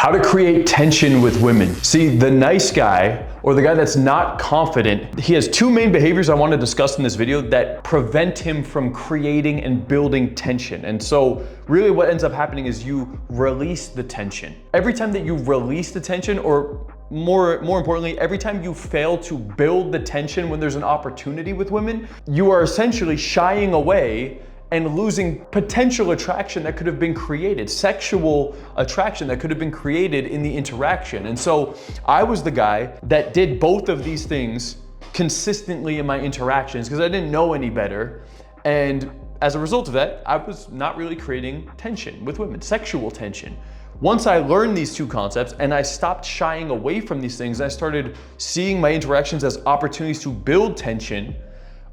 How to create tension with women. See, the nice guy, or the guy that's not confident, he has two main behaviors I want to discuss in this video that prevent him from creating and building tension. And so really what ends up happening is you release the tension. Every time that you release the tension, or more importantly, every time you fail to build the tension when there's an opportunity with women, you are essentially shying away and losing potential attraction that could have been created, sexual attraction that could have been created in the interaction. And so I was the guy that did both of these things consistently in my interactions because I didn't know any better. And as a result of that, I was not really creating tension with women, sexual tension. Once I learned these two concepts and I stopped shying away from these things, I started seeing my interactions as opportunities to build tension.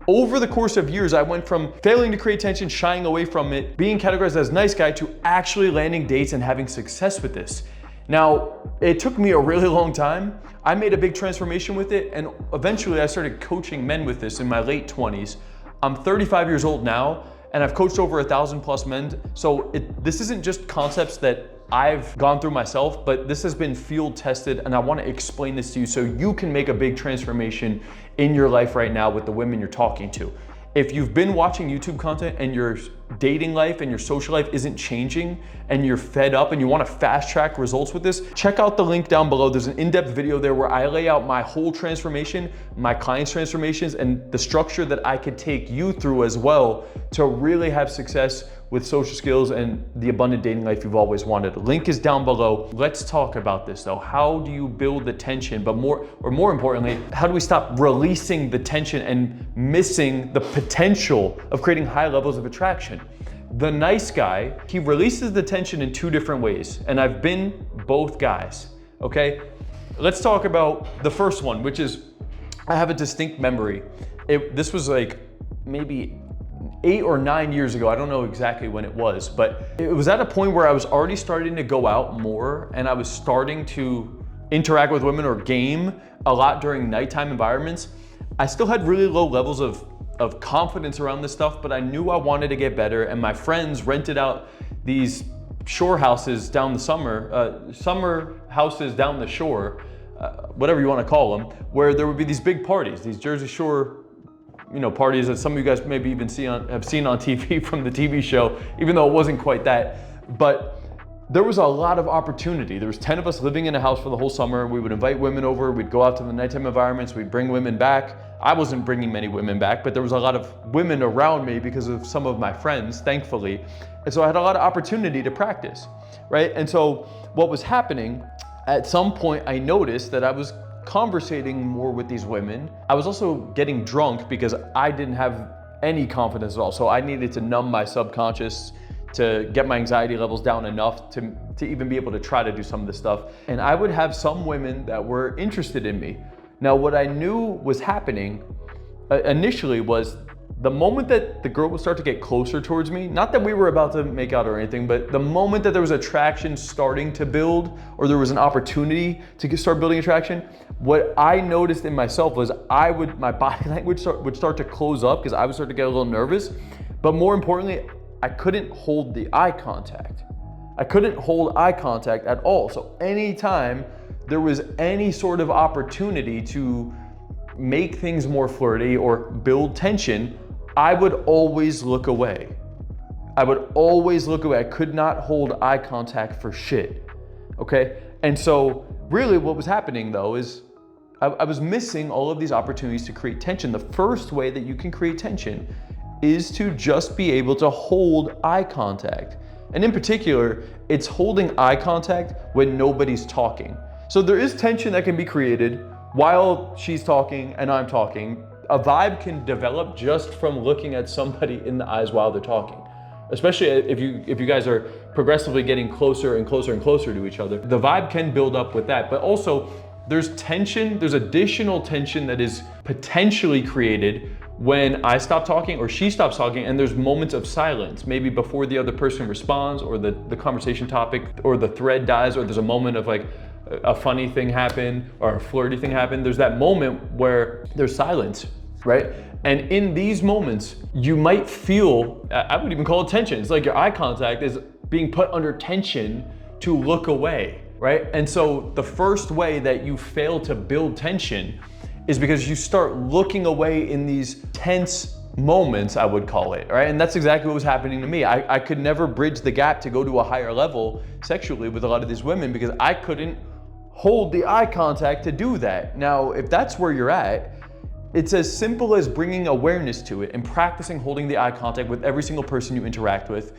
Over the course of years, I went from failing to create tension, shying away from it, being categorized as nice guy, to actually landing dates and having success with this. Now, it took me a really long time. I made a big transformation with it, and eventually I started coaching men with this in my late 20s. I'm 35 years old now, and I've coached over 1,000+ men. So this isn't just concepts that I've gone through myself, but this has been field tested, and I want to explain this to you so you can make a big transformation in your life right now with the women you're talking to. If you've been watching YouTube content and your dating life and your social life isn't changing and you're fed up and you want to fast track results with this, check out the link down below. There's an in-depth video there where I lay out my whole transformation, my clients' transformations, and the structure that I could take you through as well to really have success with social skills and the abundant dating life you've always wanted. The link is down below. Let's talk about this though. How do you build the tension, but more importantly, how do we stop releasing the tension and missing the potential of creating high levels of attraction? The nice guy, he releases the tension in two different ways, and I've been both guys, okay? Let's talk about the first one, which is, I have a distinct memory. This was like maybe 8 or 9 years ago. I don't know exactly when it was, but it was at a point where I was already starting to go out more and I was starting to interact with women or game a lot during nighttime environments. I still had really low levels of confidence around this stuff, but I knew I wanted to get better, and my friends rented out these shore houses down the summer houses down the shore, whatever you want to call them, where there would be these big parties, these Jersey Shore parties that some of you guys maybe even have seen on TV from the TV show, even though it wasn't quite that. But there was a lot of opportunity. There was 10 of us living in a house for the whole summer. We would invite women over. We'd go out to the nighttime environments. We'd bring women back. I wasn't bringing many women back, but there was a lot of women around me because of some of my friends, thankfully. And so I had a lot of opportunity to practice, right? And so what was happening, at some point I noticed that I was conversating more with these women. I was also getting drunk because I didn't have any confidence at all. So I needed to numb my subconscious to get my anxiety levels down enough to even be able to try to do some of this stuff. And I would have some women that were interested in me. Now, what I knew was happening initially was the moment that the girl would start to get closer towards me, not that we were about to make out or anything, but the moment that there was attraction starting to build, or there was an opportunity to start building attraction, what I noticed in myself was my body language would start to close up because I would start to get a little nervous. But more importantly, I couldn't hold the eye contact. I couldn't hold eye contact at all. So anytime there was any sort of opportunity to make things more flirty or build tension, I would always look away. I would always look away. I could not hold eye contact for shit, okay? And so really what was happening though is I was missing all of these opportunities to create tension. The first way that you can create tension is to just be able to hold eye contact. And in particular, it's holding eye contact when nobody's talking. So there is tension that can be created while she's talking and I'm talking. A vibe can develop just from looking at somebody in the eyes while they're talking. Especially if you guys are progressively getting closer and closer and closer to each other. The vibe can build up with that, but also there's tension, there's additional tension that is potentially created when I stop talking or she stops talking and there's moments of silence, maybe before the other person responds or the conversation topic or the thread dies, or there's a moment of like a funny thing happened or a flirty thing happened. There's that moment where there's silence, right? And in these moments, you might feel, I would even call it tension. It's like your eye contact is being put under tension to look away. right? And so the first way that you fail to build tension is because you start looking away in these tense moments, I would call it, right? And that's exactly what was happening to me. I could never bridge the gap to go to a higher level sexually with a lot of these women because I couldn't hold the eye contact to do that. Now, if that's where you're at, it's as simple as bringing awareness to it and practicing holding the eye contact with every single person you interact with,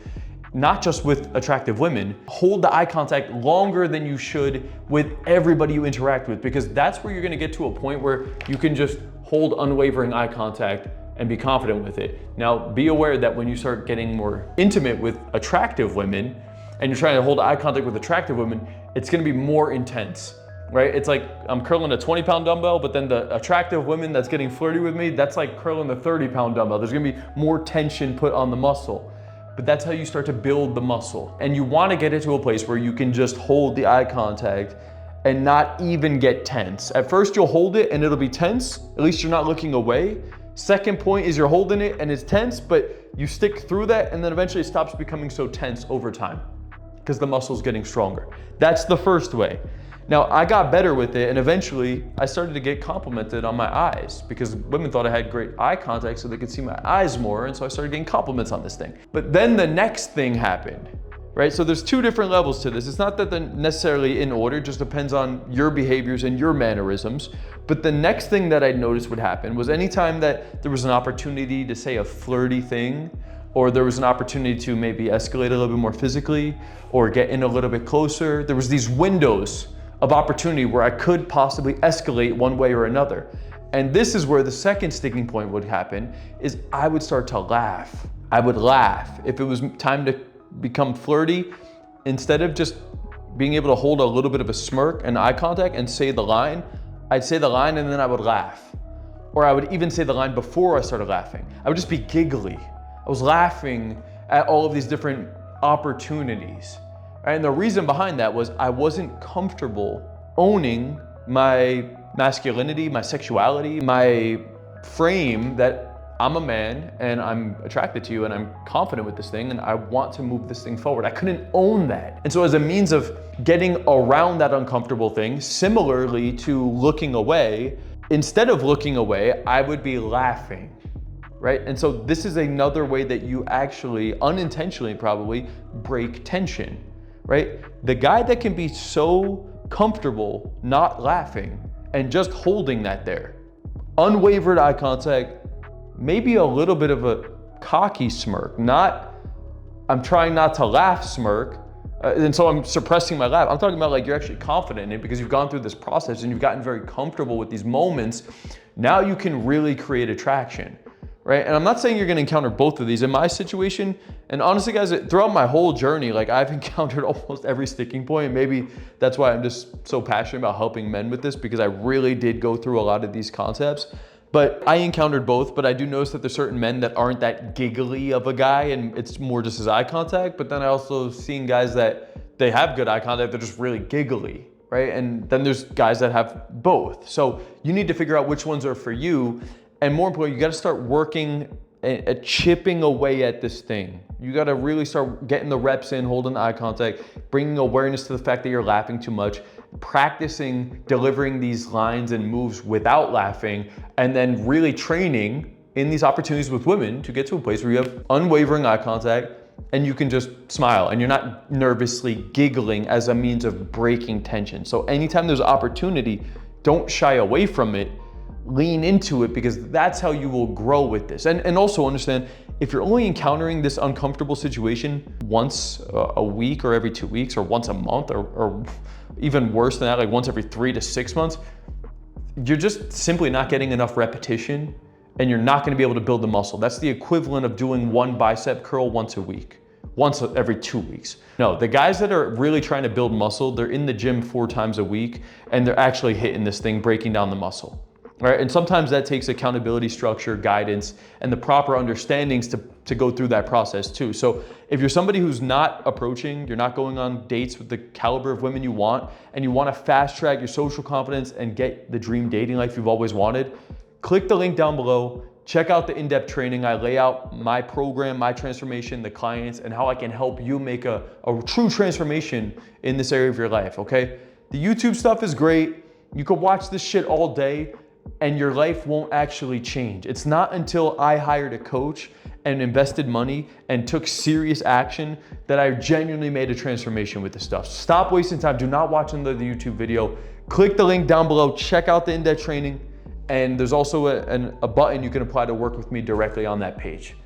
not just with attractive women. Hold the eye contact longer than you should with everybody you interact with, because that's where you're gonna get to a point where you can just hold unwavering eye contact and be confident with it. Now, be aware that when you start getting more intimate with attractive women and you're trying to hold eye contact with attractive women, it's gonna be more intense, right? It's like I'm curling a 20-pound dumbbell, but then the attractive women that's getting flirty with me, that's like curling the 30-pound dumbbell. There's gonna be more tension put on the muscle. But that's how you start to build the muscle. And you wanna get it to a place where you can just hold the eye contact and not even get tense. At first you'll hold it and it'll be tense, at least you're not looking away. Second point is you're holding it and it's tense, but you stick through that and then eventually it stops becoming so tense over time because the muscle's getting stronger. That's the first way. Now, I got better with it and eventually I started to get complimented on my eyes because women thought I had great eye contact so they could see my eyes more, and so I started getting compliments on this thing. But then the next thing happened, right? So there's two different levels to this. It's not that they're necessarily in order, it just depends on your behaviors and your mannerisms. But the next thing that I noticed would happen was anytime that there was an opportunity to say a flirty thing, or there was an opportunity to maybe escalate a little bit more physically or get in a little bit closer, there was these windows of opportunity where I could possibly escalate one way or another. And this is where the second sticking point would happen, is I would start to laugh. I would laugh. If it was time to become flirty, instead of just being able to hold a little bit of a smirk and eye contact and say the line, I'd say the line and then I would laugh. Or I would even say the line before I started laughing. I would just be giggly. I was laughing at all of these different opportunities. And the reason behind that was I wasn't comfortable owning my masculinity, my sexuality, my frame that I'm a man and I'm attracted to you and I'm confident with this thing and I want to move this thing forward. I couldn't own that. And so as a means of getting around that uncomfortable thing, similarly to looking away, instead of looking away, I would be laughing, right? And so this is another way that you actually, unintentionally probably, break tension. Right? The guy that can be so comfortable not laughing and just holding that there, unwavered eye contact, maybe a little bit of a cocky smirk, not I'm trying not to laugh smirk, and so I'm suppressing my laugh. I'm talking about like you're actually confident in it because you've gone through this process and you've gotten very comfortable with these moments. Now you can really create attraction. Right? And I'm not saying you're gonna encounter both of these. In my situation, and honestly guys, throughout my whole journey, like I've encountered almost every sticking point, and maybe that's why I'm just so passionate about helping men with this, because I really did go through a lot of these concepts. But I encountered both, but I do notice that there's certain men that aren't that giggly of a guy and it's more just his eye contact. But then I also seen guys that they have good eye contact, they're just really giggly, right? And then there's guys that have both. So you need to figure out which ones are for you. And more importantly, you gotta start working at chipping away at this thing. You gotta really start getting the reps in, holding eye contact, bringing awareness to the fact that you're laughing too much, practicing delivering these lines and moves without laughing, and then really training in these opportunities with women to get to a place where you have unwavering eye contact and you can just smile and you're not nervously giggling as a means of breaking tension. So anytime there's opportunity, don't shy away from it. Lean into it, because that's how you will grow with this. And also understand, if you're only encountering this uncomfortable situation once a week or every 2 weeks or once a month or even worse than that, like once every 3 to 6 months, you're just simply not getting enough repetition and you're not gonna be able to build the muscle. That's the equivalent of doing one bicep curl once a week, once every 2 weeks. No, the guys that are really trying to build muscle, they're in the gym 4 times a week and they're actually hitting this thing, breaking down the muscle. Right? And sometimes that takes accountability, structure, guidance, and the proper understandings to go through that process too. So if you're somebody who's not approaching, you're not going on dates with the caliber of women you want, and you want to fast track your social confidence and get the dream dating life you've always wanted, click the link down below, check out the in-depth training. I lay out my program, my transformation, the clients, and how I can help you make a true transformation in this area of your life, okay? The YouTube stuff is great. You could watch this shit all day and your life won't actually change. It's not until I hired a coach and invested money and took serious action that I genuinely made a transformation with this stuff. Stop wasting time. Do not watch another YouTube video. Click the link down below. Check out the in-depth training. And there's also a button you can apply to work with me directly on that page.